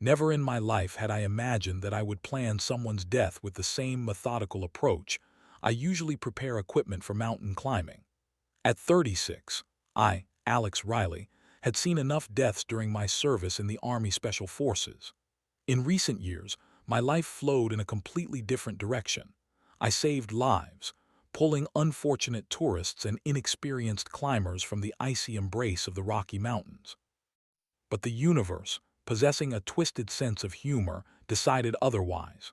Never in my life had I imagined that I would plan someone's death with the same methodical approach I usually prepare equipment for mountain climbing. At 36, I, Alex Riley, had seen enough deaths during my service in the Army Special Forces. In recent years, my life flowed in a completely different direction. I saved lives, pulling unfortunate tourists and inexperienced climbers from the icy embrace of the Rocky Mountains. But the universe, possessing a twisted sense of humor, decided otherwise.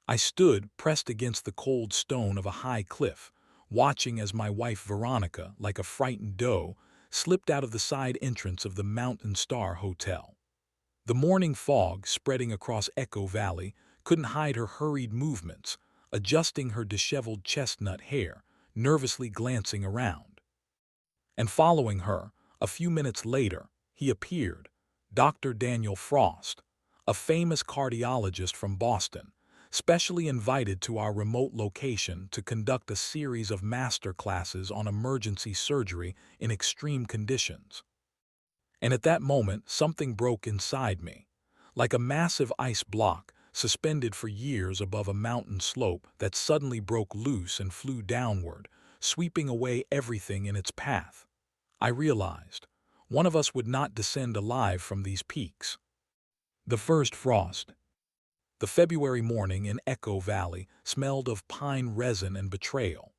I stood pressed against the cold stone of a high cliff, watching as my wife Veronica, like a frightened doe, slipped out of the side entrance of the Mountain Star Hotel. The morning fog spreading across Echo Valley couldn't hide her hurried movements, adjusting her disheveled chestnut hair, nervously glancing around. And following her, a few minutes later, he appeared, Dr. Daniel Frost, a famous cardiologist from Boston, specially invited to our remote location to conduct a series of master classes on emergency surgery in extreme conditions. And at that moment, something broke inside me, like a massive ice block suspended for years above a mountain slope that suddenly broke loose and flew downward, sweeping away everything in its path. I realized one of us would not descend alive from these peaks. The first frost. The February morning in Echo Valley smelled of pine resin and betrayal.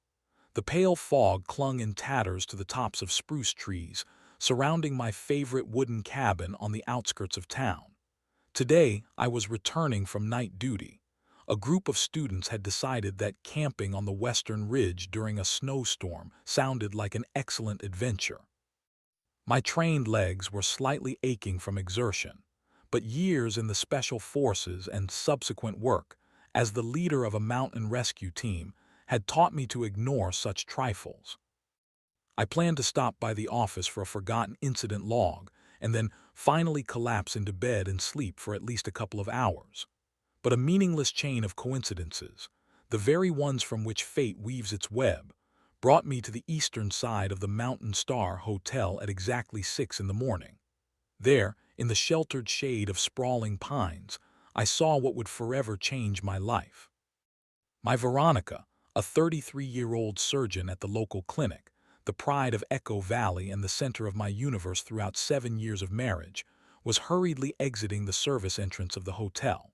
The pale fog clung in tatters to the tops of spruce trees, surrounding my favorite wooden cabin on the outskirts of town. Today, I was returning from night duty. A group of students had decided that camping on the western ridge during a snowstorm sounded like an excellent adventure. My trained legs were slightly aching from exertion, but years in the special forces and subsequent work as the leader of a mountain rescue team had taught me to ignore such trifles. I planned to stop by the office for a forgotten incident log and then finally collapse into bed and sleep for at least a couple of hours. But a meaningless chain of coincidences, the very ones from which fate weaves its web, brought me to the eastern side of the Mountain Star Hotel at exactly 6 in the morning. There, in the sheltered shade of sprawling pines, I saw what would forever change my life. My Veronica, a 33-year-old surgeon at the local clinic, the pride of Echo Valley and the center of my universe throughout 7 years of marriage, was hurriedly exiting the service entrance of the hotel.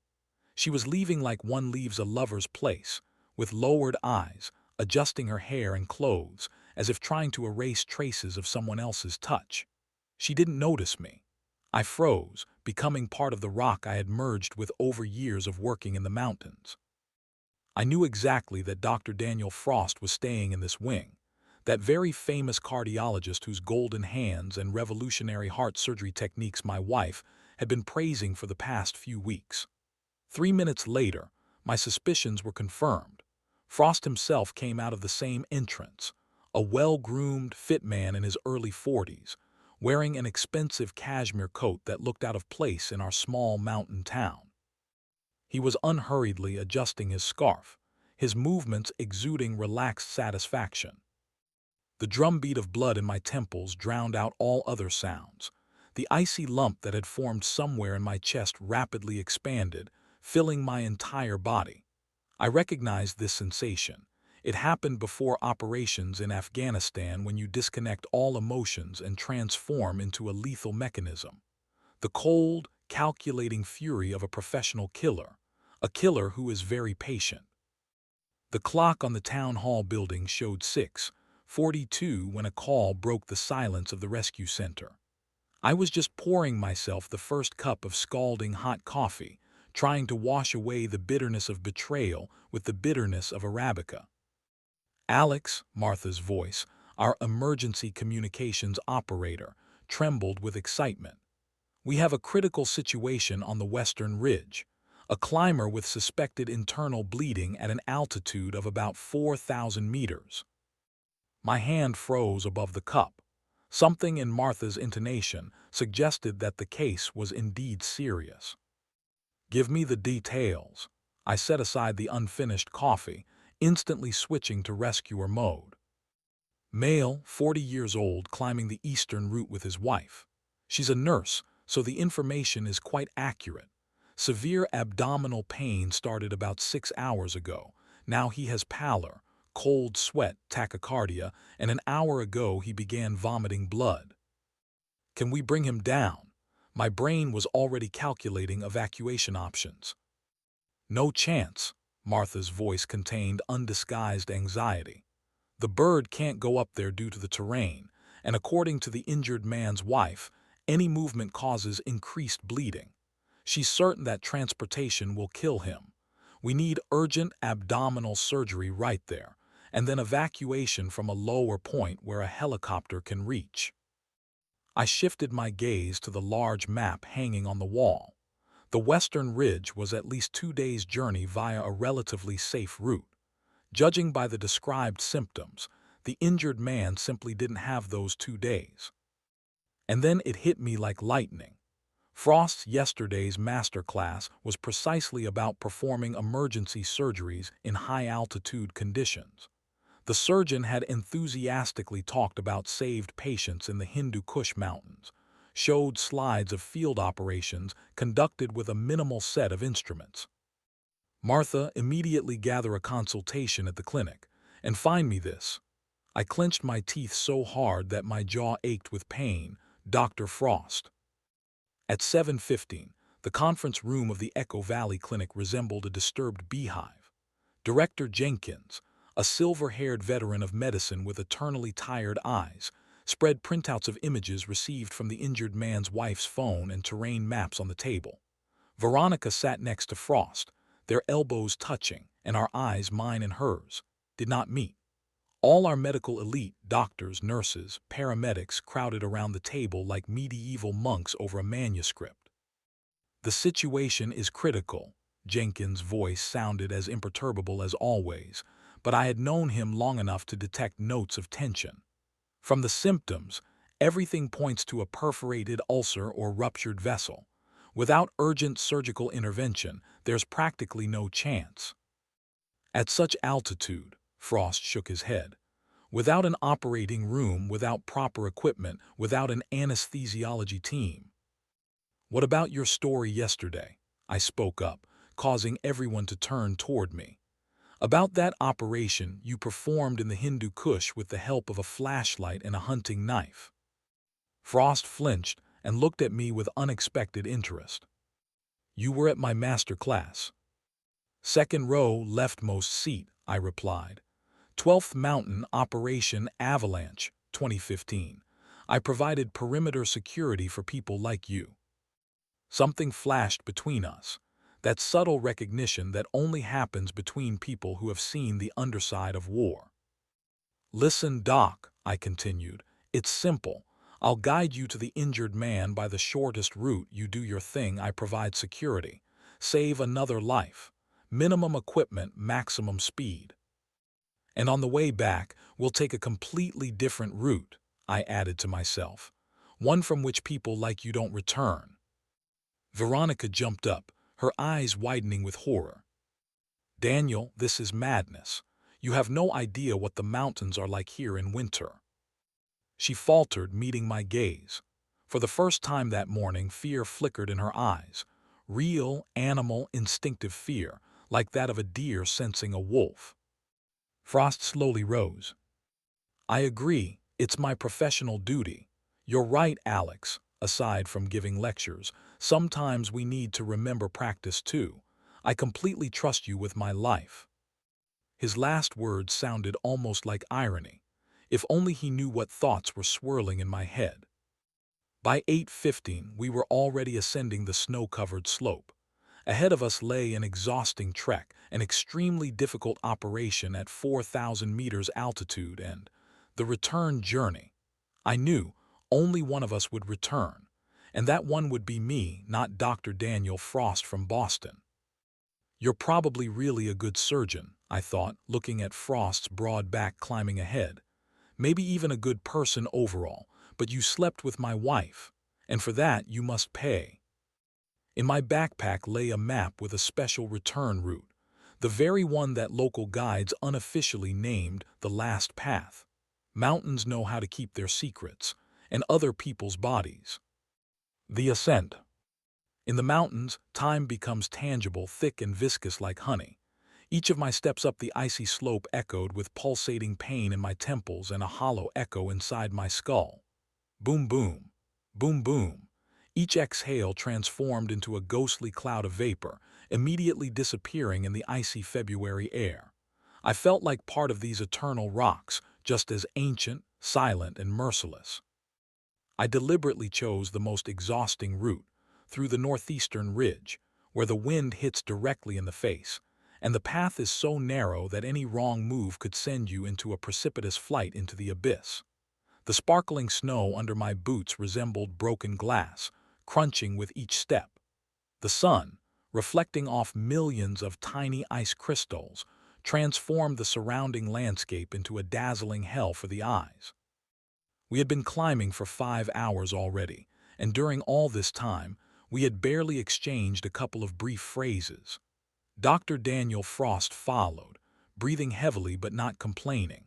She was leaving like one leaves a lover's place, with lowered eyes, adjusting her hair and clothes, as if trying to erase traces of someone else's touch. She didn't notice me. I froze, becoming part of the rock I had merged with over years of working in the mountains. I knew exactly that Dr. Daniel Frost was staying in this wing, that very famous cardiologist whose golden hands and revolutionary heart surgery techniques my wife had been praising for the past few weeks. 3 minutes later, my suspicions were confirmed. Frost himself came out of the same entrance, a well-groomed, fit man in his early 40s, wearing an expensive cashmere coat that looked out of place in our small mountain town. He was unhurriedly adjusting his scarf, his movements exuding relaxed satisfaction. The drumbeat of blood in my temples drowned out all other sounds. The icy lump that had formed somewhere in my chest rapidly expanded, filling my entire body. I recognized this sensation. It happened before operations in Afghanistan when you disconnect all emotions and transform into a lethal mechanism. The cold, calculating fury of a professional killer, a killer who is very patient. The clock on the town hall building showed 6:42 when a call broke the silence of the rescue center. I was just pouring myself the first cup of scalding hot coffee, trying to wash away the bitterness of betrayal with the bitterness of Arabica. Alex, Martha's voice, our emergency communications operator, trembled with excitement. We have a critical situation on the western ridge. A climber with suspected internal bleeding at an altitude of about 4,000 meters. My hand froze above the cup. Something in Martha's intonation suggested that the case was indeed serious. Give me the details. I set aside the unfinished coffee, instantly switching to rescuer mode. Male, 40 years old, climbing the eastern route with his wife. She's a nurse, so the information is quite accurate. Severe abdominal pain started about 6 hours ago. Now he has pallor, cold sweat, tachycardia, and an hour ago he began vomiting blood. Can we bring him down? My brain was already calculating evacuation options. No chance. Martha's voice contained undisguised anxiety. The bird can't go up there due to the terrain, and according to the injured man's wife, any movement causes increased bleeding. She's certain that transportation will kill him. We need urgent abdominal surgery right there, and then evacuation from a lower point where a helicopter can reach. I shifted my gaze to the large map hanging on the wall. The western ridge was at least 2 days' journey via a relatively safe route. Judging by the described symptoms, the injured man simply didn't have those 2 days. And then it hit me like lightning. Frost's yesterday's masterclass was precisely about performing emergency surgeries in high-altitude conditions. The surgeon had enthusiastically talked about saved patients in the Hindu Kush Mountains, showed slides of field operations conducted with a minimal set of instruments. Martha, immediately gather a consultation at the clinic, and find me this. I clenched my teeth so hard that my jaw ached with pain. Dr. Frost. At 7:15, the conference room of the Echo Valley Clinic resembled a disturbed beehive. Director Jenkins, a silver-haired veteran of medicine with eternally tired eyes, spread printouts of images received from the injured man's wife's phone and terrain maps on the table. Veronica sat next to Frost, their elbows touching, and our eyes, mine and hers, did not meet. All our medical elite, doctors, nurses, paramedics, crowded around the table like medieval monks over a manuscript. The situation is critical. Jenkins' voice sounded as imperturbable as always, but I had known him long enough to detect notes of tension. From the symptoms, everything points to a perforated ulcer or ruptured vessel. Without urgent surgical intervention, there's practically no chance. At such altitude, Frost shook his head. Without an operating room, without proper equipment, without an anesthesiology team. What about your story yesterday? I spoke up, causing everyone to turn toward me. About that operation you performed in the Hindu Kush with the help of a flashlight and a hunting knife. Frost flinched and looked at me with unexpected interest. You were at my master class. Second row, leftmost seat, I replied. 12th Mountain Operation Avalanche, 2015. I provided perimeter security for people like you. Something flashed between us. That subtle recognition that only happens between people who have seen the underside of war. Listen, Doc, I continued. It's simple. I'll guide you to the injured man by the shortest route. You do your thing, I provide security. Save another life. Minimum equipment, maximum speed. And on the way back, we'll take a completely different route, I added to myself. One from which people like you don't return. Veronica jumped up, her eyes widening with horror. Daniel, this is madness. You have no idea what the mountains are like here in winter. She faltered, meeting my gaze. For the first time that morning, fear flickered in her eyes. Real, animal, instinctive fear, like that of a deer sensing a wolf. Frost slowly rose. I agree, it's my professional duty. You're right, Alex. Aside from giving lectures, sometimes we need to remember practice too. I completely trust you with my life. His last words sounded almost like irony. If only he knew what thoughts were swirling in my head. By 8:15, we were already ascending the snow-covered slope. Ahead of us lay an exhausting trek, an extremely difficult operation at 4,000 meters altitude, and the return journey. I knew only one of us would return, and that one would be me, not Dr. Daniel Frost from Boston. You're probably really a good surgeon, I thought, looking at Frost's broad back climbing ahead. Maybe even a good person overall, but you slept with my wife, and for that you must pay. In my backpack lay a map with a special return route, the very one that local guides unofficially named the last path. Mountains know how to keep their secrets, and other people's bodies. The ascent. In the mountains, time becomes tangible, thick and viscous like honey. Each of my steps up the icy slope echoed with pulsating pain in my temples and a hollow echo inside my skull. Boom boom, boom boom. Each exhale transformed into a ghostly cloud of vapor, immediately disappearing in the icy February air. I felt like part of these eternal rocks, just as ancient, silent, and merciless. I deliberately chose the most exhausting route, through the northeastern ridge, where the wind hits directly in the face, and the path is so narrow that any wrong move could send you into a precipitous flight into the abyss. The sparkling snow under my boots resembled broken glass, crunching with each step. The sun, reflecting off millions of tiny ice crystals, transformed the surrounding landscape into a dazzling hell for the eyes. We had been climbing for 5 hours already, and during all this time, we had barely exchanged a couple of brief phrases. Dr. Daniel Frost followed, breathing heavily but not complaining.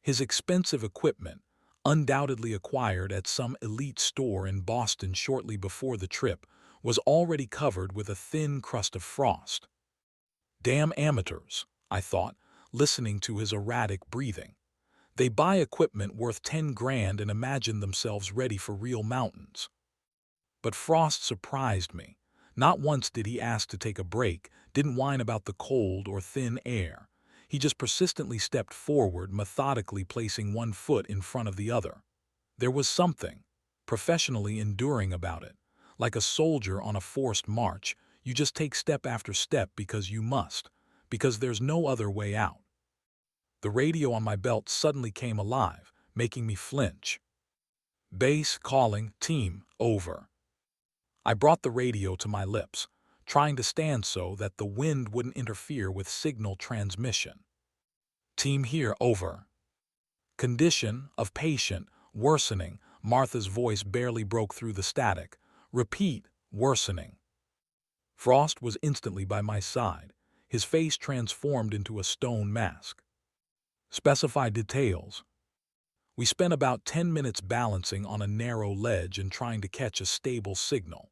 His expensive equipment, undoubtedly acquired at some elite store in Boston shortly before the trip, was already covered with a thin crust of frost. Damn amateurs, I thought, listening to his erratic breathing. They buy equipment worth 10 grand and imagine themselves ready for real mountains. But Frost surprised me. Not once did he ask to take a break, didn't whine about the cold or thin air. He just persistently stepped forward, methodically placing one foot in front of the other. There was something professionally enduring about it. Like a soldier on a forced march, you just take step after step because you must, because there's no other way out. The radio on my belt suddenly came alive, making me flinch. Base calling, team, over. I brought the radio to my lips, trying to stand so that the wind wouldn't interfere with signal transmission. Team here, over. Condition of patient, worsening. Martha's voice barely broke through the static. Repeat, worsening. Frost was instantly by my side, his face transformed into a stone mask. Specify details. We spent about 10 minutes balancing on a narrow ledge and trying to catch a stable signal.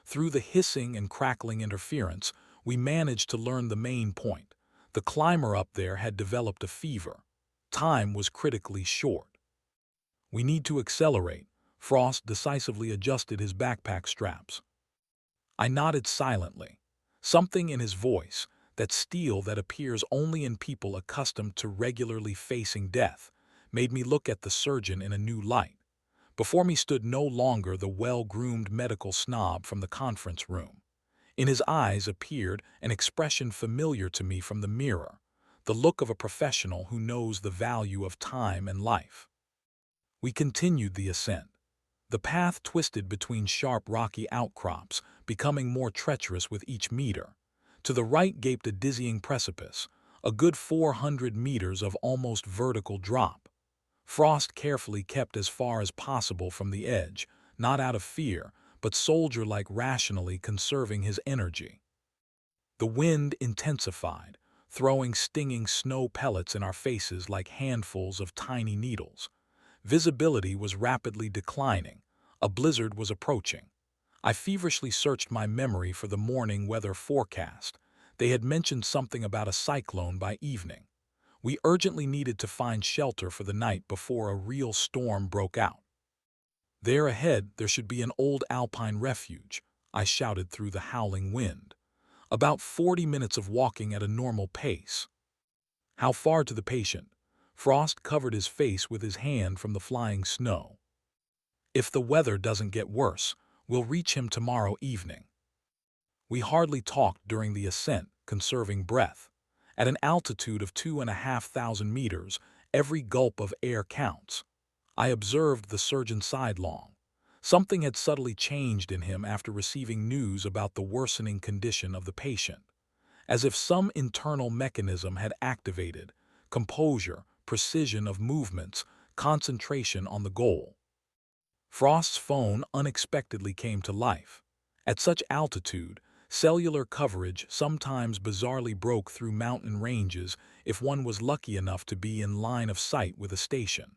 Through the hissing and crackling interference, we managed to learn the main point. The climber up there had developed a fever. Time was critically short. We need to accelerate. Frost decisively adjusted his backpack straps. I nodded silently. Something in his voice, that steel that appears only in people accustomed to regularly facing death, made me look at the surgeon in a new light. Before me stood no longer the well-groomed medical snob from the conference room. In his eyes appeared an expression familiar to me from the mirror, the look of a professional who knows the value of time and life. We continued the ascent. The path twisted between sharp rocky outcrops, becoming more treacherous with each meter. To the right gaped a dizzying precipice, a good 400 meters of almost vertical drop. Frost carefully kept as far as possible from the edge, not out of fear, but soldier-like rationally conserving his energy. The wind intensified, throwing stinging snow pellets in our faces like handfuls of tiny needles. Visibility was rapidly declining. A blizzard was approaching. I feverishly searched my memory for the morning weather forecast. They had mentioned something about a cyclone by evening. We urgently needed to find shelter for the night before a real storm broke out. There ahead, there should be an old alpine refuge, I shouted through the howling wind. About 40 minutes of walking at a normal pace. How far to the patient? Frost covered his face with his hand from the flying snow. If the weather doesn't get worse, we'll reach him tomorrow evening. We hardly talked during the ascent, conserving breath. At an altitude of 2,500 meters, every gulp of air counts. I observed the surgeon sidelong. Something had subtly changed in him after receiving news about the worsening condition of the patient. As if some internal mechanism had activated, composure, precision of movements, concentration on the goal. Frost's phone unexpectedly came to life. At such altitude, cellular coverage sometimes bizarrely broke through mountain ranges if one was lucky enough to be in line of sight with a station.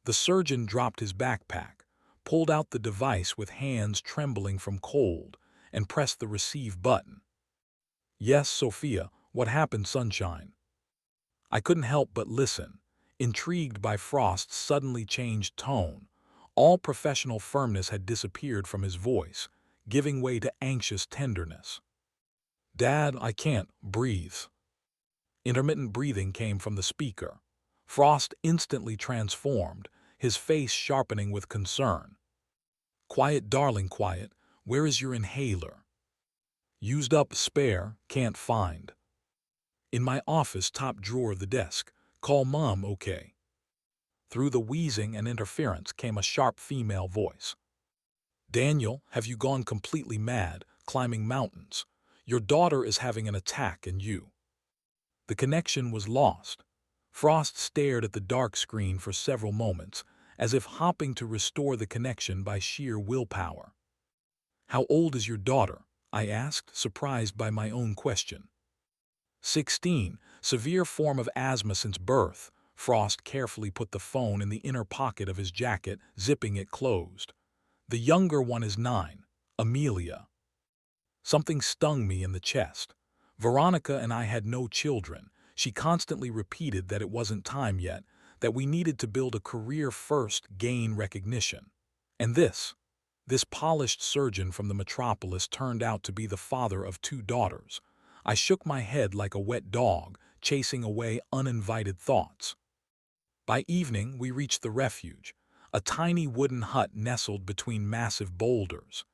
The surgeon dropped his backpack, pulled out the device with hands trembling from cold, and pressed the receive button. "Yes, Sophia, what happened, sunshine?" I couldn't help but listen, intrigued by Frost's suddenly changed tone. All professional firmness had disappeared from his voice, giving way to anxious tenderness. "Dad, I can't breathe." Intermittent breathing came from the speaker. Frost instantly transformed, his face sharpening with concern. "Quiet, darling, quiet. Where is your inhaler?" "Used up, spare, can't find." "In my office, top drawer of the desk. Call Mom, okay?" Through the wheezing and interference came a sharp female voice. "Daniel, have you gone completely mad, climbing mountains? Your daughter is having an attack and you—" The connection was lost. Frost stared at the dark screen for several moments, as if hoping to restore the connection by sheer willpower. "How old is your daughter?" I asked, surprised by my own question. 16, severe form of asthma since birth. Frost carefully put the phone in the inner pocket of his jacket, zipping it closed. "The younger one is 9, Amelia." Something stung me in the chest. Veronica and I had no children. She constantly repeated that it wasn't time yet, that we needed to build a career first, gain recognition. And this polished surgeon from the metropolis turned out to be the father of 2 daughters. I shook my head like a wet dog, chasing away uninvited thoughts. By evening, we reached the refuge, a tiny wooden hut nestled between massive boulders.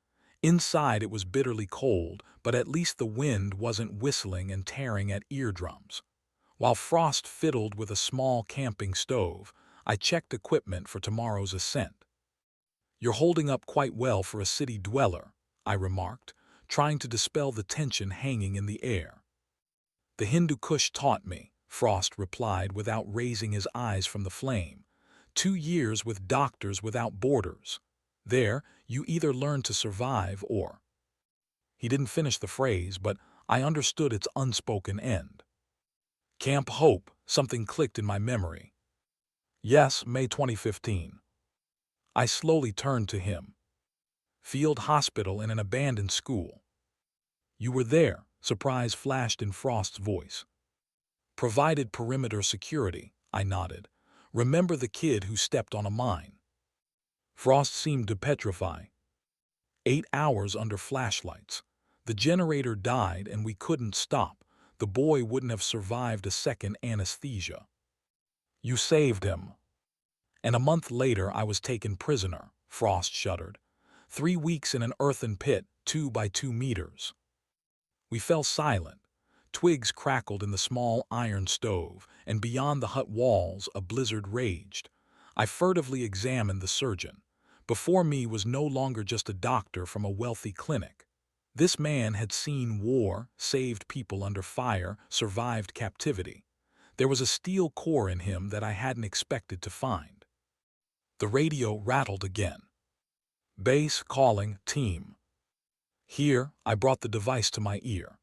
Inside it was bitterly cold, but at least the wind wasn't whistling and tearing at eardrums. While Frost fiddled with a small camping stove, I checked equipment for tomorrow's ascent. "You're holding up quite well for a city dweller," I remarked, trying to dispel the tension hanging in the air. "The Hindu Kush taught me," Frost replied without raising his eyes from the flame. 2 years with Doctors Without Borders. There, you either learn to survive or—" He didn't finish the phrase, but I understood its unspoken end. "Camp Hope," something clicked in my memory. "Yes, May 2015. I slowly turned to him. "Field hospital in an abandoned school." "You were there," surprise flashed in Frost's voice. "Provided perimeter security," I nodded. "Remember the kid who stepped on a mine?" Frost seemed to petrify. 8 hours under flashlights. The generator died and we couldn't stop. The boy wouldn't have survived a second anesthesia." "You saved him." "And a month later I was taken prisoner," Frost shuddered. 3 weeks in an earthen pit, 2 by 2 meters. We fell silent. Twigs crackled in the small iron stove, and beyond the hut walls a blizzard raged. I furtively examined the surgeon. Before me was no longer just a doctor from a wealthy clinic. This man had seen war, saved people under fire, survived captivity. There was a steel core in him that I hadn't expected to find. The radio rattled again. "Base calling, team." Here, I brought the device to my ear.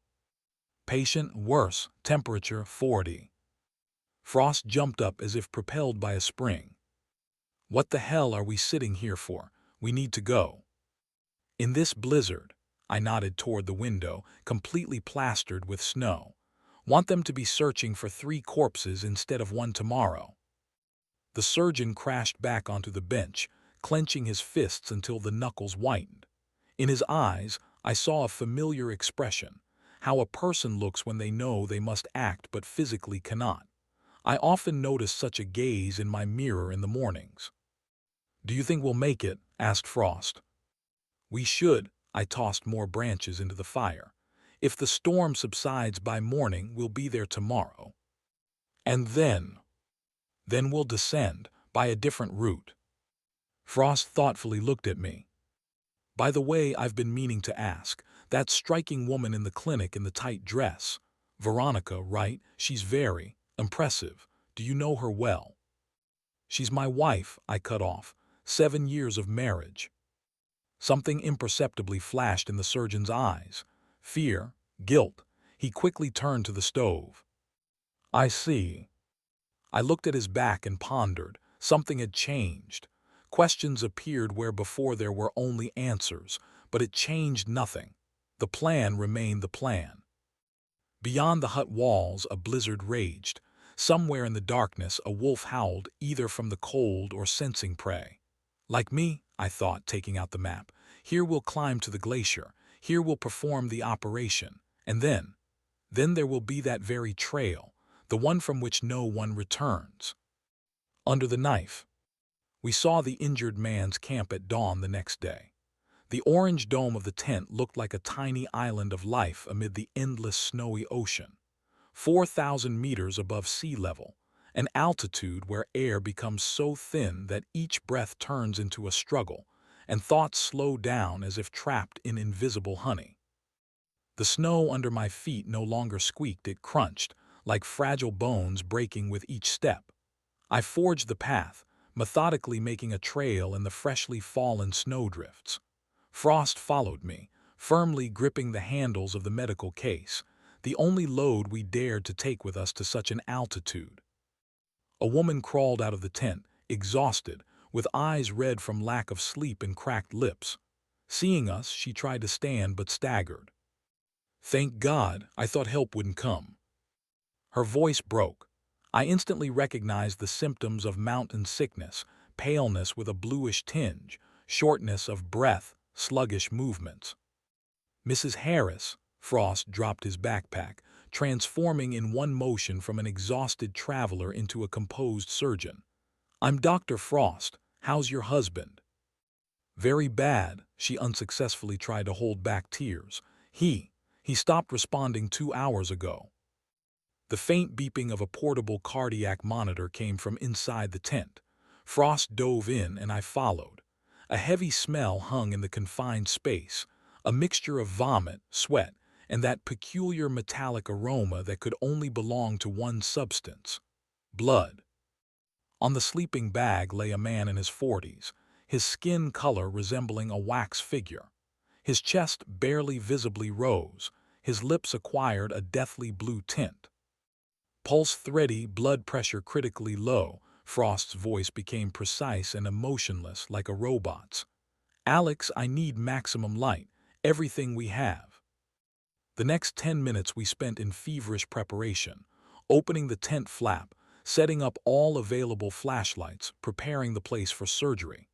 "Patient worse, temperature 40. Frost jumped up as if propelled by a spring. "What the hell are we sitting here for? We need to go." "In this blizzard," I nodded toward the window, completely plastered with snow. "Want them to be searching for 3 corpses instead of 1 tomorrow." The surgeon crashed back onto the bench, clenching his fists until the knuckles whitened. In his eyes, I saw a familiar expression, how a person looks when they know they must act but physically cannot. I often notice such a gaze in my mirror in the mornings. "Do you think we'll make it?" asked Frost. "We should." I tossed more branches into the fire. "If the storm subsides by morning, we'll be there tomorrow. And then we'll descend by a different route." Frost thoughtfully looked at me. "By the way, I've been meaning to ask, that striking woman in the clinic in the tight dress, Veronica, right? She's very impressive. Do you know her well?" "She's my wife," I cut off. 7 years of marriage." Something imperceptibly flashed in the surgeon's eyes. Fear, guilt. He quickly turned to the stove. "I see." I looked at his back and pondered. Something had changed. Questions appeared where before there were only answers, but it changed nothing. The plan remained the plan. Beyond the hut walls, a blizzard raged. Somewhere in the darkness, a wolf howled, either from the cold or sensing prey. Like me, I thought, taking out the map. Here we'll climb to the glacier. Here we'll perform the operation. And then there will be that very trail, the one from which no one returns. Under the knife, we saw the injured man's camp at dawn the next day. The orange dome of the tent looked like a tiny island of life amid the endless snowy ocean. 4,000 meters above sea level, an altitude where air becomes so thin that each breath turns into a struggle, and thoughts slow down as if trapped in invisible honey. The snow under my feet no longer squeaked, it crunched, like fragile bones breaking with each step. I forged the path, methodically making a trail in the freshly fallen snowdrifts. Frost followed me, firmly gripping the handles of the medical case, the only load we dared to take with us to such an altitude. A woman crawled out of the tent, exhausted, with eyes red from lack of sleep and cracked lips. Seeing us, she tried to stand but staggered. "Thank God, I thought help wouldn't come." Her voice broke. I instantly recognized the symptoms of mountain sickness: paleness with a bluish tinge, shortness of breath, sluggish movements. "Mrs. Harris." Frost dropped his backpack, transforming in one motion from an exhausted traveler into a composed surgeon. "I'm Dr. Frost. How's your husband?" "Very bad." She unsuccessfully tried to hold back tears. He stopped responding 2 hours ago." The faint beeping of a portable cardiac monitor came from inside the tent. Frost dove in and I followed. A heavy smell hung in the confined space, a mixture of vomit, sweat, and that peculiar metallic aroma that could only belong to one substance: blood. On the sleeping bag lay a man in his 40s, his skin color resembling a wax figure. His chest barely visibly rose, his lips acquired a deathly blue tint. Pulse thready, blood pressure critically low. Frost's voice became precise and emotionless like a robot's. "Alex, I need maximum light, everything we have." The next 10 minutes we spent in feverish preparation, opening the tent flap, setting up all available flashlights, preparing the place for surgery.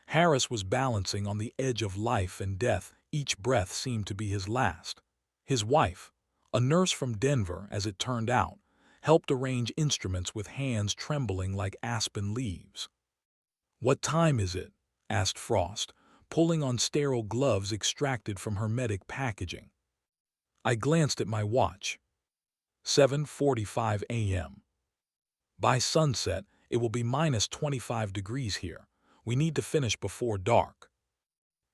Harris was balancing on the edge of life and death. Each breath seemed to be his last. His wife, a nurse from Denver as it turned out, helped arrange instruments with hands trembling like aspen leaves. "What time is it?" asked Frost, pulling on sterile gloves extracted from hermetic packaging. I glanced at my watch. 7:45 a.m. "By sunset, it will be minus 25 degrees here. We need to finish before dark."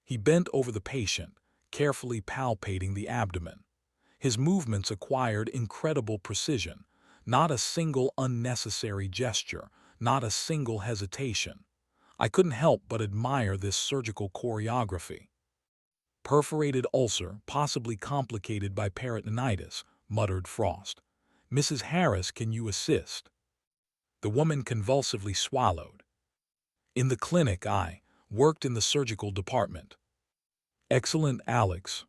He bent over the patient, carefully palpating the abdomen. His movements acquired incredible precision. Not a single unnecessary gesture, not a single hesitation. I couldn't help but admire this surgical choreography. "Perforated ulcer, possibly complicated by peritonitis," muttered Frost. "Mrs. Harris, can you assist?" The woman convulsively swallowed. "In the clinic, I worked in the surgical department." "Excellent, Alex.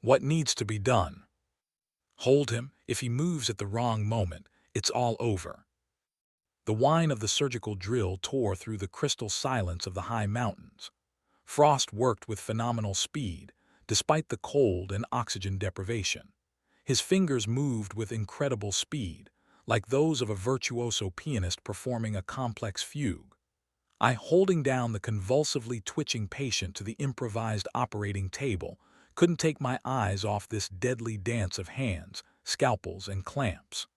What needs to be done?" "Hold him. If he moves at the wrong moment, it's all over." The whine of the surgical drill tore through the crystal silence of the high mountains. Frost worked with phenomenal speed, despite the cold and oxygen deprivation. His fingers moved with incredible speed, like those of a virtuoso pianist performing a complex fugue. I, holding down the convulsively twitching patient to the improvised operating table, couldn't take my eyes off this deadly dance of hands, scalpels, and clamps.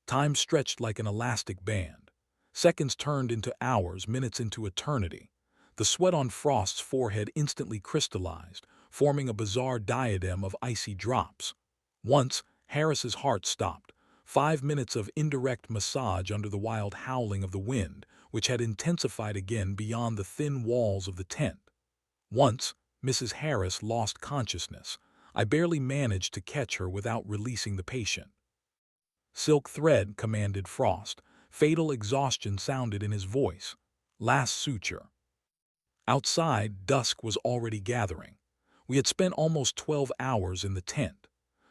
Time stretched like an elastic band. Seconds turned into hours, minutes into eternity. The sweat on Frost's forehead instantly crystallized, forming a bizarre diadem of icy drops. Once, Harris's heart stopped. 5 minutes of indirect massage under the wild howling of the wind, which had intensified again beyond the thin walls of the tent. Once, Mrs. Harris lost consciousness. I barely managed to catch her without releasing the patient. "Silk thread," commanded Frost. Fatal exhaustion sounded in his voice. Last suture. Outside, dusk was already gathering. We had spent almost 12 hours in the tent.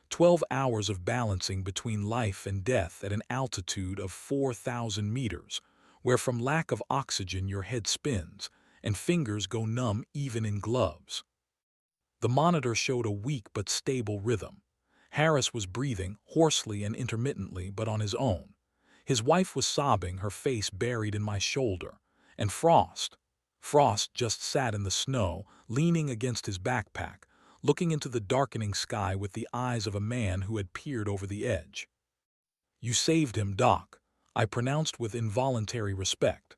12 hours of balancing between life and death at an altitude of 4,000 meters, where from lack of oxygen your head spins and fingers go numb even in gloves. The monitor showed a weak but stable rhythm. Harris was breathing, hoarsely and intermittently, but on his own. His wife was sobbing, her face buried in my shoulder. And Frost just sat in the snow, leaning against his backpack, looking into the darkening sky with the eyes of a man who had peered over the edge. "You saved him, Doc," I pronounced with involuntary respect.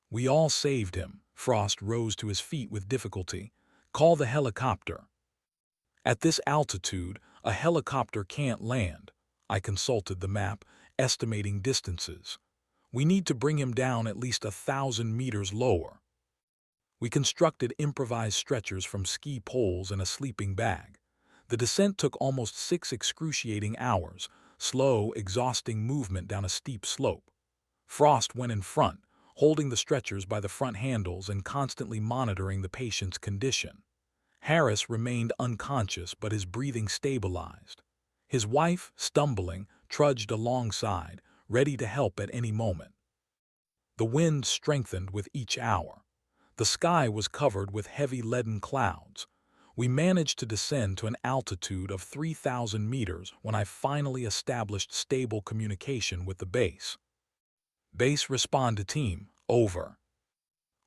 "We all saved him." Frost rose to his feet with difficulty. "Call the helicopter." At this altitude, a helicopter can't land. I consulted the map, estimating distances. "We need to bring him down at least 1,000 meters lower." We constructed improvised stretchers from ski poles and a sleeping bag. The descent took almost 6 excruciating hours, slow, exhausting movement down a steep slope. Frost went in front, holding the stretchers by the front handles and constantly monitoring the patient's condition. Harris remained unconscious, but his breathing stabilized. His wife, stumbling, trudged alongside, ready to help at any moment. The wind strengthened with each hour. The sky was covered with heavy leaden clouds. We managed to descend to an altitude of 3,000 meters when I finally established stable communication with the base. "Base, respond to team. Over."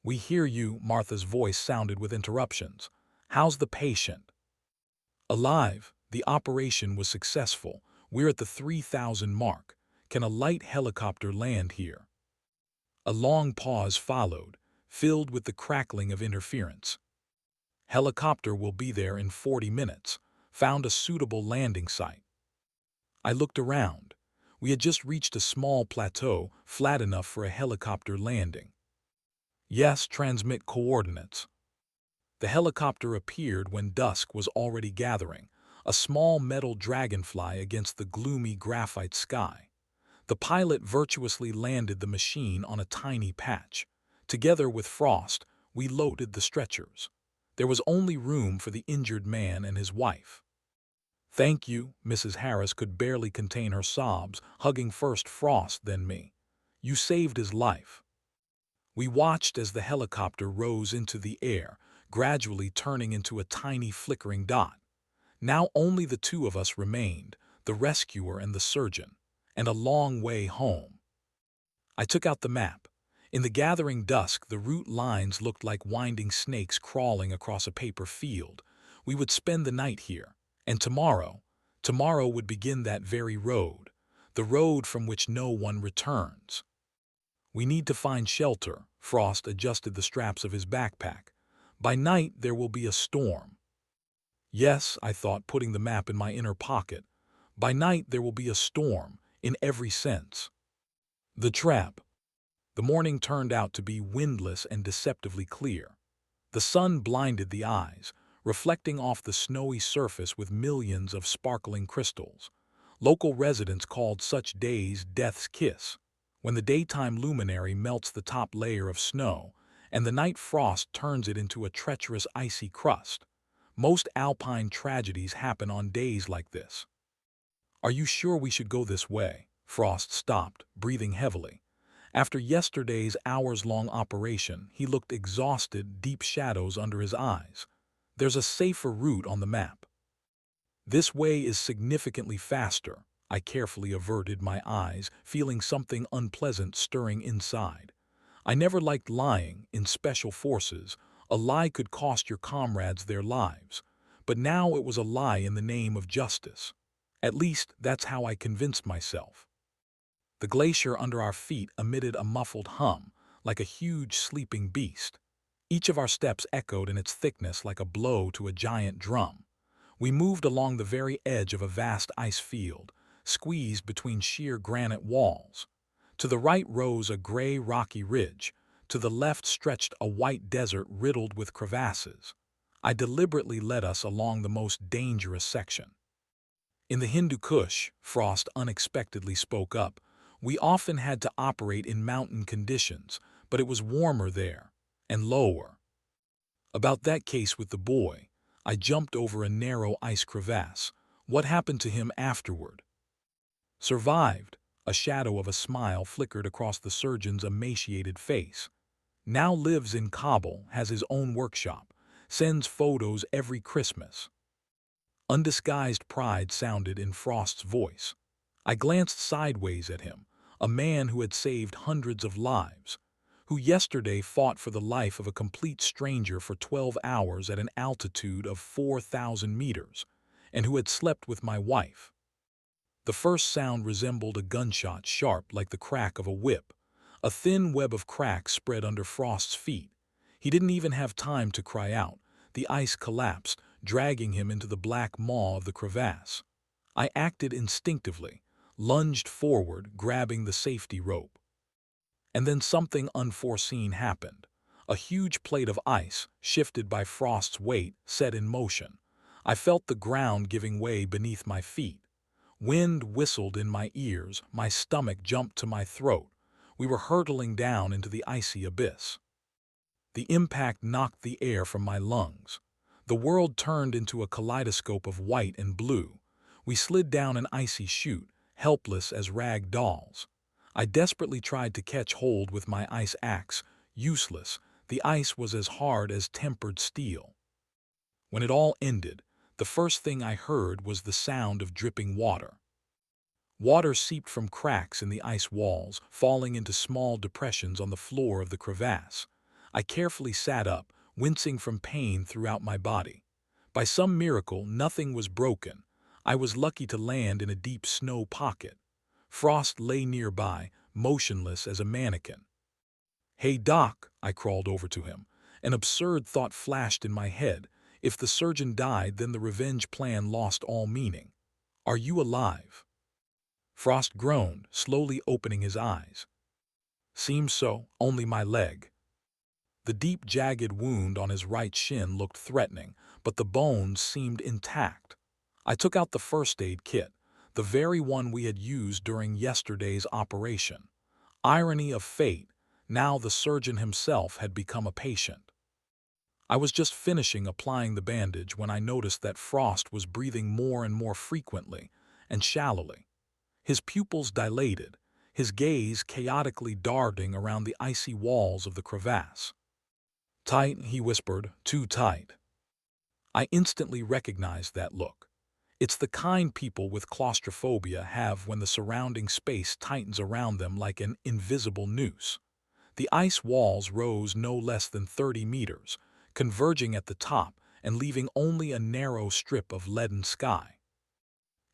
"We hear you," Martha's voice sounded with interruptions. "How's the patient?" "Alive. The operation was successful. We're at the 3,000 mark. Can a light helicopter land here?" A long pause followed, filled with the crackling of interference. "Helicopter will be there in 40 minutes. Found a suitable landing site." I looked around. We had just reached a small plateau, flat enough for a helicopter landing. "Yes, transmit coordinates." The helicopter appeared when dusk was already gathering, a small metal dragonfly against the gloomy graphite sky. The pilot virtuously landed the machine on a tiny patch. Together with Frost, we loaded the stretchers. There was only room for the injured man and his wife. "Thank you." Mrs. Harris could barely contain her sobs, hugging first Frost, then me. "You saved his life." We watched as the helicopter rose into the air, gradually turning into a tiny flickering dot. Now only the two of us remained, the rescuer and the surgeon, and a long way home. I took out the map. In the gathering dusk, the route lines looked like winding snakes crawling across a paper field. We would spend the night here, and tomorrow would begin that very road, the road from which no one returns. "We need to find shelter." Frost adjusted the straps of his backpack. "By night there will be a storm." Yes, I thought, putting the map in my inner pocket. By night there will be a storm, in every sense. The trap. The morning turned out to be windless and deceptively clear. The sun blinded the eyes, reflecting off the snowy surface with millions of sparkling crystals. Local residents called such days Death's Kiss, when the daytime luminary melts the top layer of snow, and the night frost turns it into a treacherous icy crust. Most alpine tragedies happen on days like this. "Are you sure we should go this way?" Frost stopped, breathing heavily. After yesterday's hours-long operation, he looked exhausted, deep shadows under his eyes. "There's a safer route on the map." "This way is significantly faster." I carefully averted my eyes, feeling something unpleasant stirring inside. I never liked lying. In special forces, a lie could cost your comrades their lives. But now it was a lie in the name of justice. At least, that's how I convinced myself. The glacier under our feet emitted a muffled hum, like a huge sleeping beast. Each of our steps echoed in its thickness like a blow to a giant drum. We moved along the very edge of a vast ice field, squeezed between sheer granite walls. To the right rose a gray, rocky ridge. To the left stretched a white desert riddled with crevasses. I deliberately led us along the most dangerous section. "In the Hindu Kush," Frost unexpectedly spoke up, "we often had to operate in mountain conditions, but it was warmer there, and lower. About that case with the boy, I jumped over a narrow ice crevasse. What happened to him afterward? Survived. A shadow of a smile flickered across the surgeon's emaciated face. Now lives in Kabul, has his own workshop, sends photos every Christmas. Undisguised pride sounded in Frost's voice. I glanced sideways at him, a man who had saved hundreds of lives, who yesterday fought for the life of a complete stranger for 12 hours at an altitude of 4,000 meters, and who had slept with my wife. The first sound resembled a gunshot, sharp like the crack of a whip. A thin web of cracks spread under Frost's feet. He didn't even have time to cry out. The ice collapsed, dragging him into the black maw of the crevasse. I acted instinctively, lunged forward, grabbing the safety rope. And then something unforeseen happened. A huge plate of ice, shifted by Frost's weight, set in motion. I felt the ground giving way beneath my feet. Wind whistled in my ears, my stomach jumped to my throat. We were hurtling down into the icy abyss. The impact knocked the air from my lungs. The world turned into a kaleidoscope of white and blue. We slid down an icy chute, helpless as rag dolls. I desperately tried to catch hold with my ice axe. Useless. The ice was as hard as tempered steel. When it all ended, the first thing I heard was the sound of dripping water. Water seeped from cracks in the ice walls, falling into small depressions on the floor of the crevasse. I carefully sat up, wincing from pain throughout my body. By some miracle, nothing was broken. I was lucky to land in a deep snow pocket. Frost lay nearby, motionless as a mannequin. "Hey, Doc," I crawled over to him. An absurd thought flashed in my head. If the surgeon died, then the revenge plan lost all meaning. "Are you alive?" Frost groaned, slowly opening his eyes. "Seems so, only my leg." The deep, jagged wound on his right shin looked threatening, but the bones seemed intact. I took out the first aid kit, the very one we had used during yesterday's operation. Irony of fate, now the surgeon himself had become a patient. I was just finishing applying the bandage when I noticed that Frost was breathing more and more frequently and shallowly. His pupils dilated, his gaze chaotically darting around the icy walls of the crevasse. "Tight," he whispered, "too tight." I instantly recognized that look. It's the kind people with claustrophobia have when the surrounding space tightens around them like an invisible noose. The ice walls rose no less than 30 meters, converging at the top and leaving only a narrow strip of leaden sky.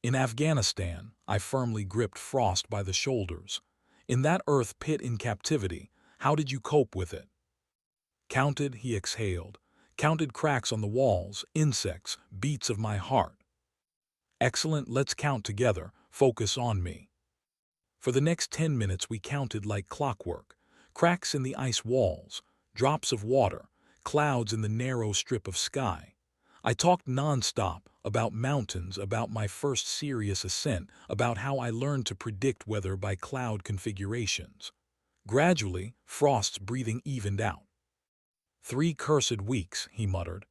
In Afghanistan, I firmly gripped Frost by the shoulders. In that earth pit in captivity, how did you cope with it? Counted, he exhaled. Counted cracks on the walls, insects, beats of my heart. Excellent, let's count together. Focus on me. For the next 10 minutes we counted like clockwork. Cracks in the ice walls, drops of water, clouds in the narrow strip of sky. I talked nonstop about mountains, about my first serious ascent, about how I learned to predict weather by cloud configurations. Gradually, Frost's breathing evened out. 3 cursed weeks, he muttered.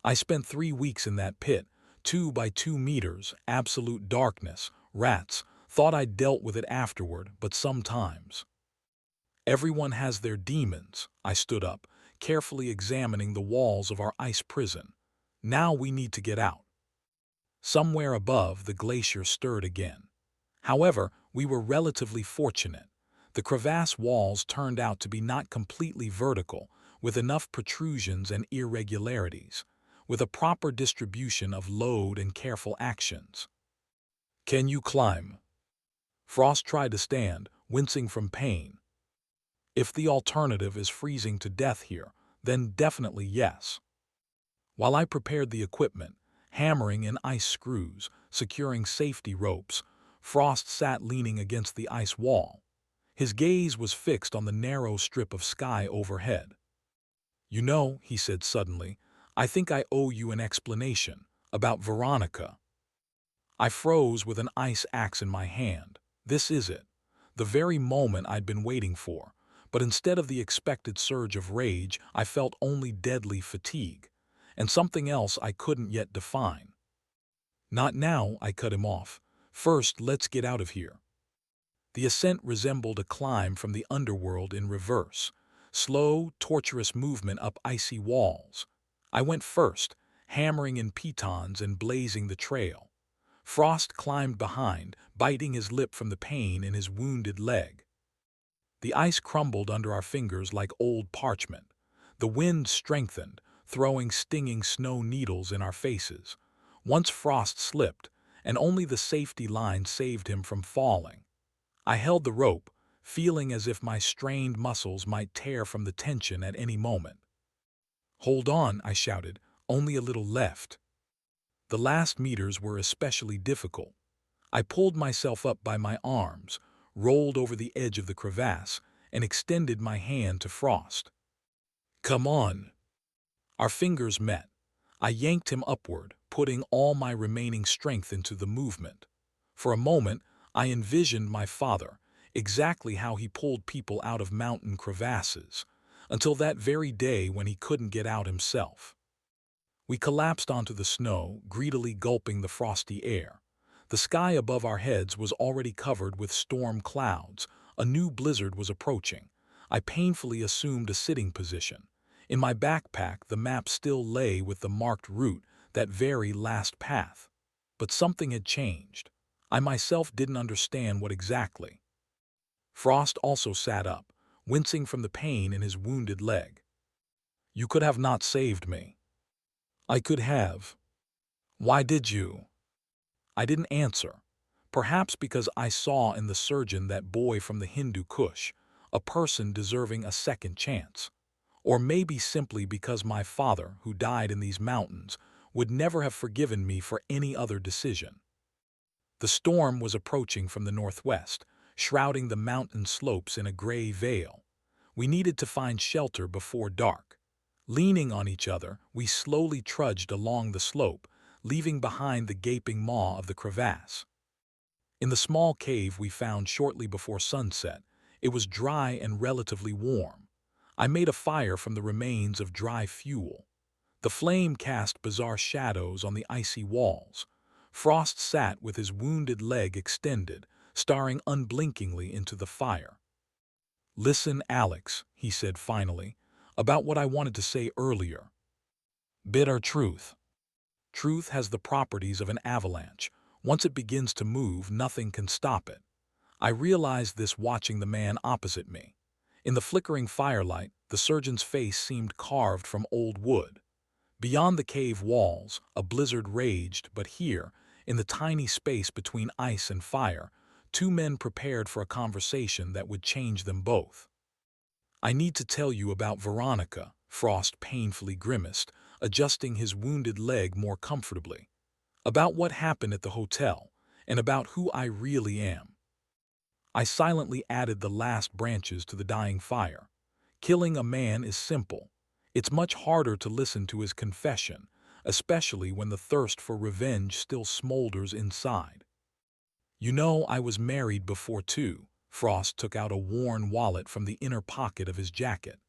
I spent 3 weeks in that pit, 2 by 2 meters, absolute darkness, rats, thought I'd dealt with it afterward, but sometimes. Everyone has their demons. I stood up, carefully examining the walls of our ice prison. Now we need to get out. Somewhere above, the glacier stirred again. However, we were relatively fortunate. The crevasse walls turned out to be not completely vertical, with enough protrusions and irregularities, with a proper distribution of load and careful actions. "Can you climb?" Frost tried to stand, wincing from pain. "If the alternative is freezing to death here, then definitely yes." While I prepared the equipment, hammering in ice screws, securing safety ropes, Frost sat leaning against the ice wall. His gaze was fixed on the narrow strip of sky overhead. "You know," he said suddenly, "I think I owe you an explanation about Veronica." I froze with an ice axe in my hand. This is it. The very moment I'd been waiting for. But instead of the expected surge of rage, I felt only deadly fatigue, and something else I couldn't yet define. "Not now," I cut him off. "First, let's get out of here." The ascent resembled a climb from the underworld in reverse, slow, torturous movement up icy walls. I went first, hammering in pitons and blazing the trail. Frost climbed behind, biting his lip from the pain in his wounded leg. The ice crumbled under our fingers like old parchment. The wind strengthened, throwing stinging snow needles in our faces. Once Frost slipped, and only the safety line saved him from falling. I held the rope, feeling as if my strained muscles might tear from the tension at any moment. "Hold on," I shouted, "only a little left." The last meters were especially difficult. I pulled myself up by my arms, rolled over the edge of the crevasse, and extended my hand to Frost. "Come on." Our fingers met. I yanked him upward, putting all my remaining strength into the movement. For a moment, I envisioned my father, exactly how he pulled people out of mountain crevasses, until that very day when he couldn't get out himself. We collapsed onto the snow, greedily gulping the frosty air. The sky above our heads was already covered with storm clouds. A new blizzard was approaching. I painfully assumed a sitting position. In my backpack, the map still lay with the marked route, that very last path. But something had changed. I myself didn't understand what exactly. Frost also sat up, wincing from the pain in his wounded leg. "You could have not saved me." "I could have." "Why did you?" I didn't answer. Perhaps because I saw in the surgeon that boy from the Hindu Kush, a person deserving a second chance. Or maybe simply because my father, who died in these mountains, would never have forgiven me for any other decision. The storm was approaching from the northwest, shrouding the mountain slopes in a gray veil. We needed to find shelter before dark. Leaning on each other, we slowly trudged along the slope, leaving behind the gaping maw of the crevasse. In the small cave we found shortly before sunset, it was dry and relatively warm. I made a fire from the remains of dry fuel. The flame cast bizarre shadows on the icy walls. Frost sat with his wounded leg extended, staring unblinkingly into the fire. "Listen, Alex," he said finally, "about what I wanted to say earlier. Bitter truth. Truth has the properties of an avalanche. Once it begins to move, nothing can stop it. I realized this watching the man opposite me. In the flickering firelight, the surgeon's face seemed carved from old wood. Beyond the cave walls, a blizzard raged, but here, in the tiny space between ice and fire, two men prepared for a conversation that would change them both. "I need to tell you about Veronica," Frost painfully grimaced, adjusting his wounded leg more comfortably. "About what happened at the hotel, and about who I really am." I silently added the last branches to the dying fire. Killing a man is simple. It's much harder to listen to his confession, especially when the thirst for revenge still smolders inside. "You know, I was married before too." Frost took out a worn wallet from the inner pocket of his jacket.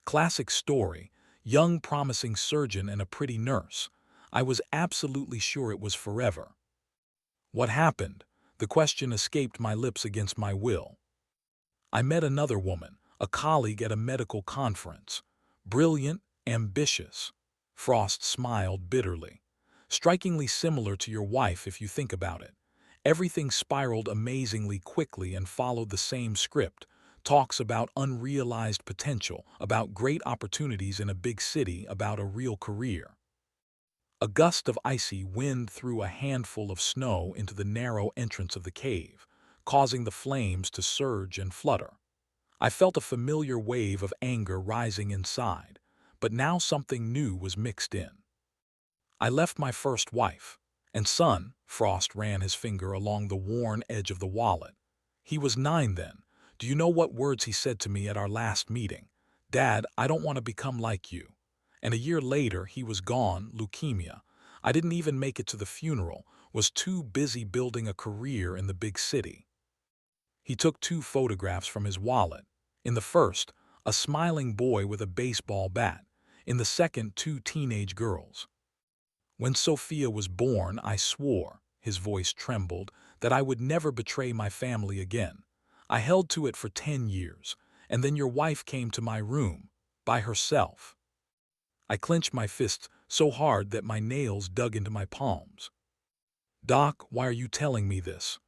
"Classic story, young promising surgeon and a pretty nurse. I was absolutely sure it was forever." "What happened?" The question escaped my lips against my will. "I met another woman, a colleague at a medical conference. Brilliant, ambitious." Frost smiled bitterly. "Strikingly similar to your wife if you think about it. Everything spiraled amazingly quickly and followed the same script. Talks about unrealized potential, about great opportunities in a big city, about a real career." A gust of icy wind threw a handful of snow into the narrow entrance of the cave, causing the flames to surge and flutter. I felt a familiar wave of anger rising inside, but now something new was mixed in. "I left my first wife and son." Frost ran his finger along the worn edge of the wallet. "He was 9 then. Do you know what words he said to me at our last meeting? 'Dad, I don't want to become like you.' And a year later, he was gone, leukemia. I didn't even make it to the funeral, was too busy building a career in the big city." He took 2 photographs from his wallet. In the first, a smiling boy with a baseball bat. In the second, two teenage girls. When Sophia was born, I swore, his voice trembled, that I would never betray my family again. I held to it for 10 years, and then your wife came to my room, by herself. I clenched my fists so hard that my nails dug into my palms. Doc, why are you telling me this?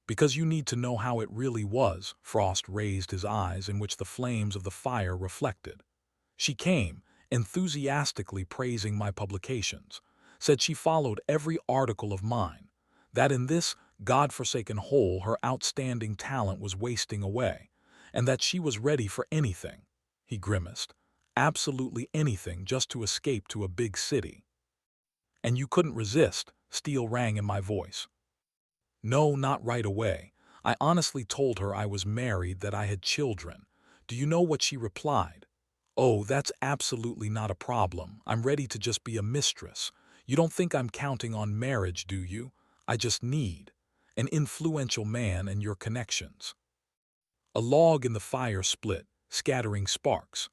Because you need to know how it really was, Frost raised his eyes in which the flames of the fire reflected. She came, enthusiastically praising my publications, said she followed every article of mine, that in this God-forsaken hole her outstanding talent was wasting away, and that she was ready for anything. He grimaced. Absolutely anything just to escape to a big city. And you couldn't resist, steel rang in my voice. No, not right away. I honestly told her I was married, that I had children. Do you know what she replied? Oh, that's absolutely not a problem. I'm ready to just be a mistress. You don't think I'm counting on marriage, do you? I just need an influential man and your connections. A log in the fire split, scattering sparks.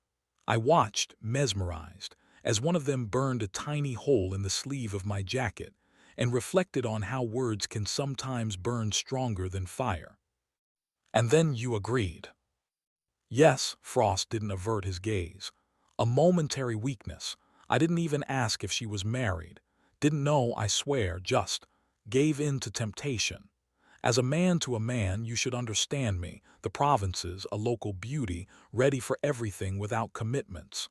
I watched, mesmerized, as one of them burned a tiny hole in the sleeve of my jacket, and reflected on how words can sometimes burn stronger than fire. And then you agreed. Yes, Frost didn't avert his gaze. A momentary weakness. I didn't even ask if she was married. Didn't know, I swear, just gave in to temptation. As a man to a man, you should understand me, the provinces, a local beauty, ready for everything without commitments.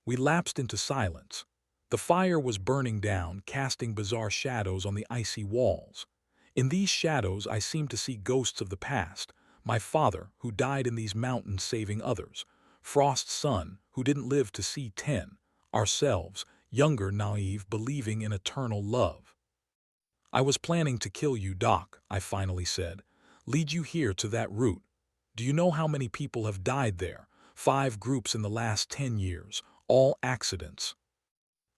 We lapsed into silence. The fire was burning down, casting bizarre shadows on the icy walls. In these shadows I seemed to see ghosts of the past, my father, who died in these mountains saving others, Frost's son, who didn't live to see 10, ourselves, younger, naive, believing in eternal love. I was planning to kill you, Doc, I finally said. Lead you here to that route. Do you know how many people have died there? 5 groups in the last 10 years, all accidents.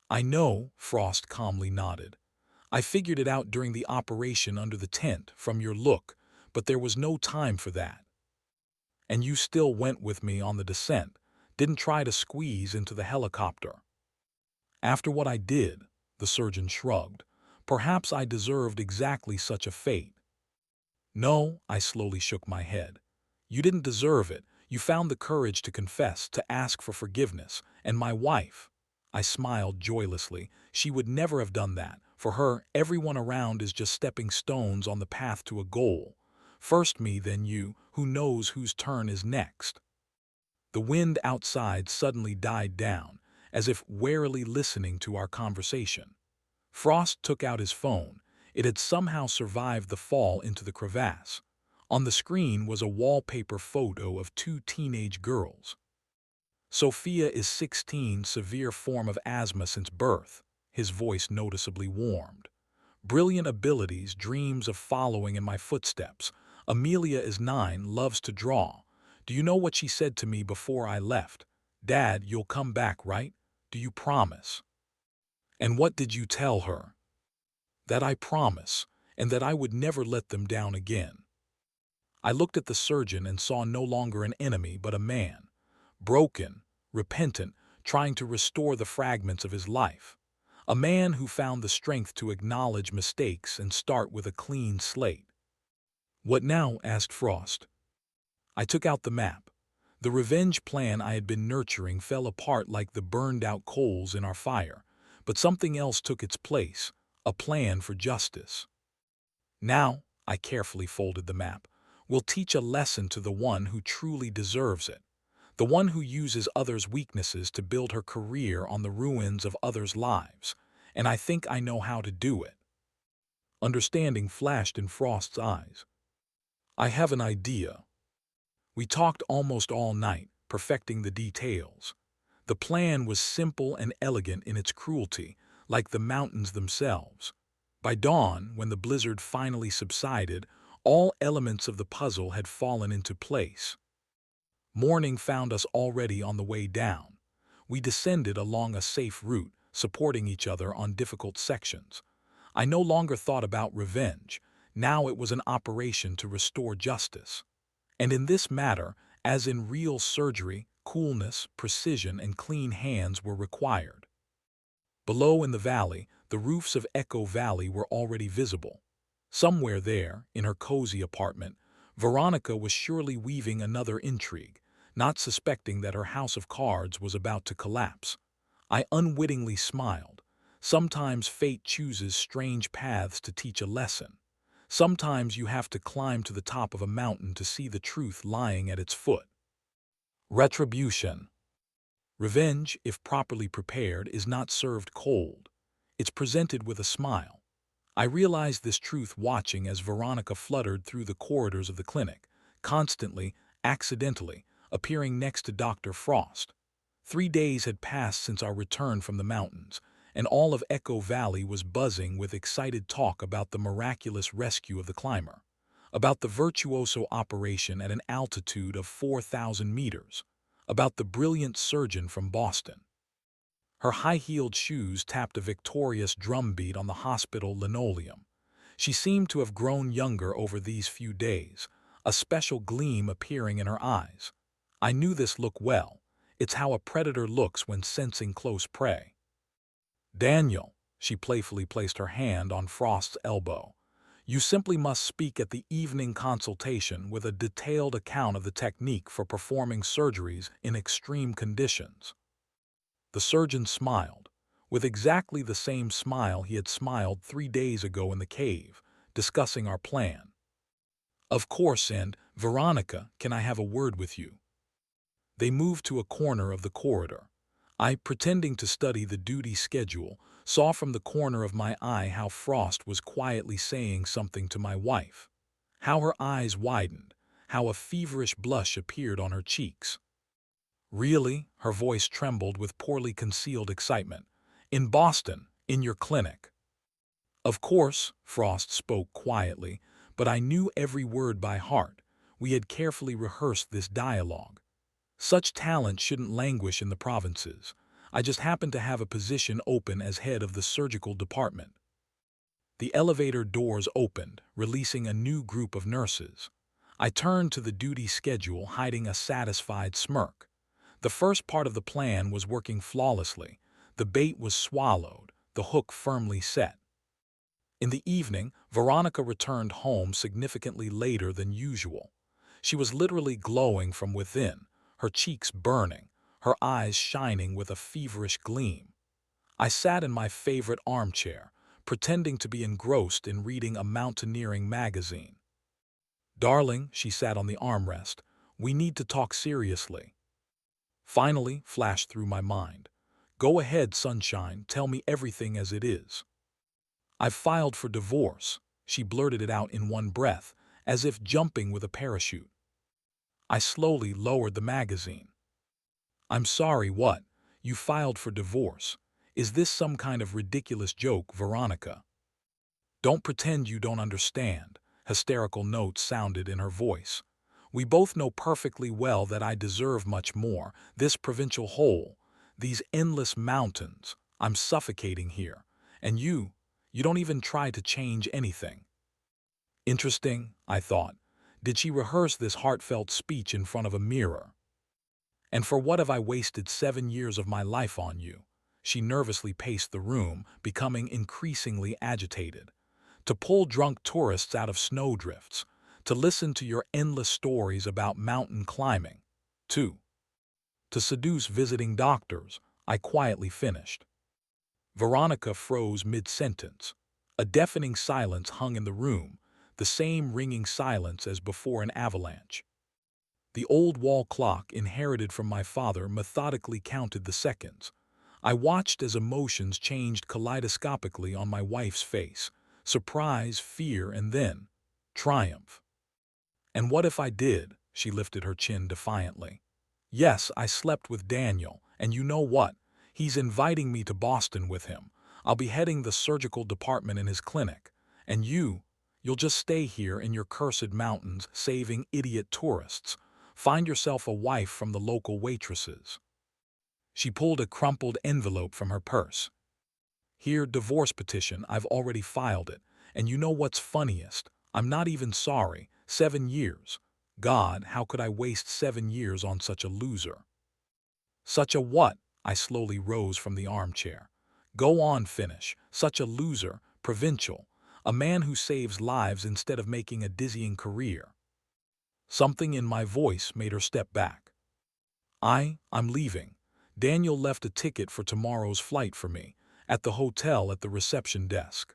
I know, Frost calmly nodded. I figured it out during the operation under the tent, from your look, but there was no time for that. And you still went with me on the descent, didn't try to squeeze into the helicopter. After what I did, the surgeon shrugged, perhaps I deserved exactly such a fate. No, I slowly shook my head. You didn't deserve it. You found the courage to confess, to ask for forgiveness. And my wife, I smiled joylessly, she would never have done that. For her, everyone around is just stepping stones on the path to a goal. First me, then you, who knows whose turn is next? The wind outside suddenly died down, as if warily listening to our conversation. Frost took out his phone. It had somehow survived the fall into the crevasse. On the screen was a wallpaper photo of 2 teenage girls. Sophia is 16, severe form of asthma since birth. His voice noticeably warmed. Brilliant abilities, dreams of following in my footsteps. Amelia is 9, loves to draw. Do you know what she said to me before I left? Dad, you'll come back, right? Do you promise? And what did you tell her? That I promise, and that I would never let them down again. I looked at the surgeon and saw no longer an enemy but a man, broken, repentant, trying to restore the fragments of his life. A man who found the strength to acknowledge mistakes and start with a clean slate. What now? Asked Frost. I took out the map. The revenge plan I had been nurturing fell apart like the burned-out coals in our fire, but something else took its place, a plan for justice. Now, I carefully folded the map, will teach a lesson to the one who truly deserves it, the one who uses others' weaknesses to build her career on the ruins of others' lives, and I think I know how to do it. Understanding flashed in Frost's eyes. I have an idea. We talked almost all night, perfecting the details. The plan was simple and elegant in its cruelty, like the mountains themselves. By dawn, when the blizzard finally subsided, all elements of the puzzle had fallen into place. Morning found us already on the way down. We descended along a safe route, supporting each other on difficult sections. I no longer thought about revenge. Now it was an operation to restore justice. And in this matter, As in real surgery, coolness, precision, and clean hands were required. Below in the valley, the roofs of Echo Valley were already visible. Somewhere there, in her cozy apartment, Veronica was surely weaving another intrigue, not suspecting that her house of cards was about to collapse. I unwittingly smiled. Sometimes fate chooses strange paths to teach a lesson. Sometimes you have to climb to the top of a mountain to see the truth lying at its foot. Retribution. Revenge, if properly prepared, is not served cold. It's presented with a smile. I realized this truth watching as Veronica fluttered through the corridors of the clinic, constantly, accidentally, appearing next to Dr. Frost. 3 days had passed since our return from the mountains, and all of Echo Valley was buzzing with excited talk about the miraculous rescue of the climber, about the virtuoso operation at an altitude of 4,000 meters, about the brilliant surgeon from Boston. Her high-heeled shoes tapped a victorious drumbeat on the hospital linoleum. She seemed to have grown younger over these few days, a special gleam appearing in her eyes. I knew this look well. It's how a predator looks when sensing close prey. Daniel, she playfully placed her hand on Frost's elbow. You simply must speak at the evening consultation with a detailed account of the technique for performing surgeries in extreme conditions. The surgeon smiled, with exactly the same smile he had smiled 3 days ago in the cave, discussing our plan. Of course, and, Veronica, can I have a word with you? They moved to a corner of the corridor. I, pretending to study the duty schedule, saw from the corner of my eye how Frost was quietly saying something to my wife. How her eyes widened, how a feverish blush appeared on her cheeks. Really? Her voice trembled with poorly concealed excitement. In Boston, in your clinic. Of course, Frost spoke quietly, but I knew every word by heart. We had carefully rehearsed this dialogue. Such talent shouldn't languish in the provinces. I just happened to have a position open as head of the surgical department. The elevator doors opened, releasing a new group of nurses. I turned to the duty schedule, hiding a satisfied smirk. The first part of the plan was working flawlessly. The bait was swallowed, the hook firmly set. In the evening, Veronica returned home significantly later than usual. She was literally glowing from within, her cheeks burning, her eyes shining with a feverish gleam. I sat in my favorite armchair, pretending to be engrossed in reading a mountaineering magazine. Darling, she sat on the armrest, we need to talk seriously. Finally, flashed through my mind. Go ahead, sunshine, tell me everything as it is. I've filed for divorce, she blurted it out in one breath, as if jumping with a parachute. I slowly lowered the magazine. I'm sorry, what? You filed for divorce. Is this some kind of ridiculous joke, Veronica? Don't pretend you don't understand, hysterical notes sounded in her voice. We both know perfectly well that I deserve much more, this provincial hole, these endless mountains. I'm suffocating here. And you don't even try to change anything. Interesting, I thought. Did she rehearse this heartfelt speech in front of a mirror? And for what have I wasted 7 years of my life on you? She nervously paced the room, becoming increasingly agitated. To pull drunk tourists out of snowdrifts, to listen to your endless stories about mountain climbing, to seduce visiting doctors, I quietly finished. Veronica froze mid-sentence. A deafening silence hung in the room, the same ringing silence as before an avalanche. The old wall clock inherited from my father methodically counted the seconds. I watched as emotions changed kaleidoscopically on my wife's face. Surprise, fear, and then triumph. And what if I did? She lifted her chin defiantly. Yes, I slept with Daniel, and you know what? He's inviting me to Boston with him. I'll be heading the surgical department in his clinic. And you'll just stay here in your cursed mountains saving idiot tourists. Find yourself a wife from the local waitresses. She pulled a crumpled envelope from her purse. Here, divorce petition, I've already filed it. And you know what's funniest? I'm not even sorry. 7 years. God, how could I waste 7 years on such a loser? Such a what? I slowly rose from the armchair. Go on, finish. Such a loser, provincial, a man who saves lives instead of making a dizzying career. Something in my voice made her step back. I'm leaving. Daniel left a ticket for tomorrow's flight for me, at the hotel at the reception desk.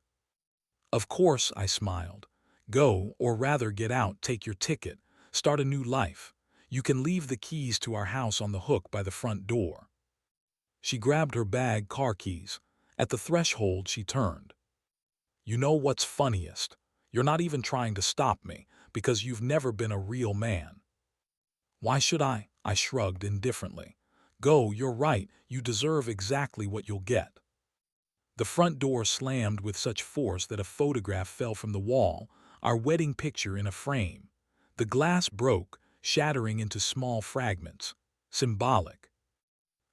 Of course, I smiled. Go, or rather get out, take your ticket, start a new life. You can leave the keys to our house on the hook by the front door. She grabbed her bag, car keys. At the threshold, she turned. You know what's funniest? You're not even trying to stop me, because you've never been a real man. Why should I? I shrugged indifferently. Go, you're right, you deserve exactly what you'll get. The front door slammed with such force that a photograph fell from the wall, our wedding picture in a frame. The glass broke, shattering into small fragments. Symbolic.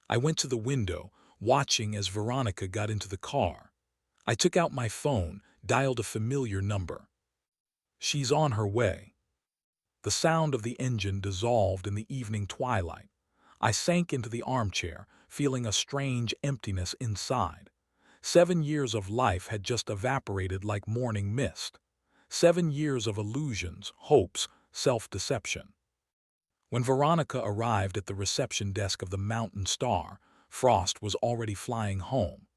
I went to the window, watching as Veronica got into the car. I took out my phone, dialed a familiar number. She's on her way. The sound of the engine dissolved in the evening twilight. I sank into the armchair, feeling a strange emptiness inside. 7 years of life had just evaporated like morning mist. 7 years of illusions, hopes, self-deception. When Veronica arrived at the reception desk of the Mountain Star, Frost was already flying home.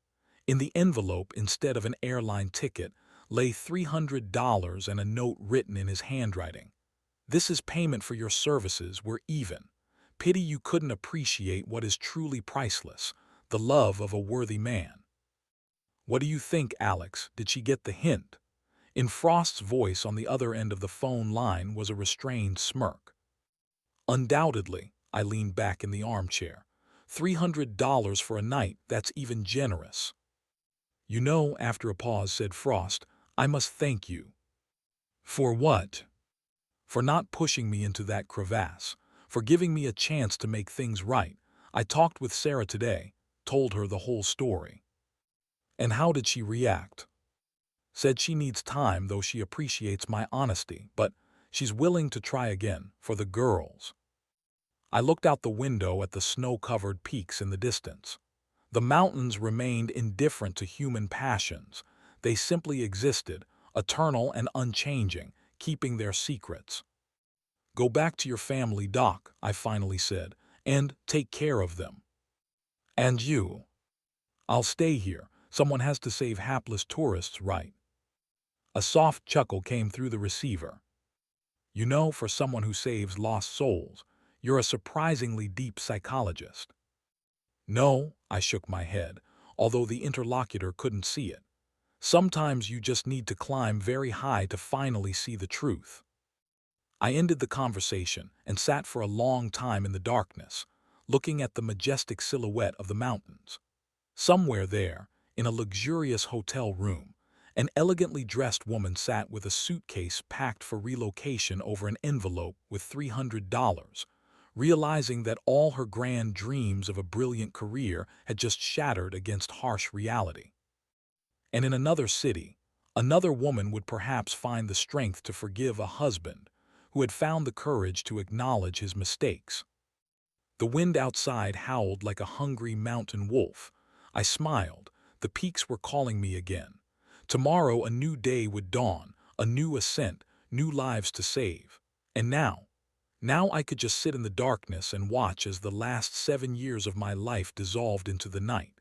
In the envelope, instead of an airline ticket, lay $300 and a note written in his handwriting. This is payment for your services, we're even. Pity you couldn't appreciate what is truly priceless, the love of a worthy man. What do you think, Alex? Did she get the hint? In Frost's voice on the other end of the phone line was a restrained smirk. Undoubtedly, I leaned back in the armchair. $300 for a night, that's even generous. You know, after a pause said Frost, I must thank you. For what? For not pushing me into that crevasse, for giving me a chance to make things right. I talked with Sarah today, told her the whole story. And how did she react? Said she needs time, though she appreciates my honesty, but she's willing to try again, for the girls. I looked out the window at the snow-covered peaks in the distance. The mountains remained indifferent to human passions. They simply existed, eternal and unchanging, keeping their secrets. Go back to your family, Doc, I finally said, and take care of them. And you? I'll stay here. Someone has to save hapless tourists, right? A soft chuckle came through the receiver. You know, for someone who saves lost souls, you're a surprisingly deep psychologist. No, I shook my head, although the interlocutor couldn't see it. Sometimes you just need to climb very high to finally see the truth. I ended the conversation and sat for a long time in the darkness, looking at the majestic silhouette of the mountains. Somewhere there, in a luxurious hotel room, an elegantly dressed woman sat with a suitcase packed for relocation over an envelope with $300, realizing that all her grand dreams of a brilliant career had just shattered against harsh reality. And in another city, another woman would perhaps find the strength to forgive a husband who had found the courage to acknowledge his mistakes. The wind outside howled like a hungry mountain wolf. I smiled. The peaks were calling me again. Tomorrow a new day would dawn, a new ascent, new lives to save. And now I could just sit in the darkness and watch as the last 7 years of my life dissolved into the night.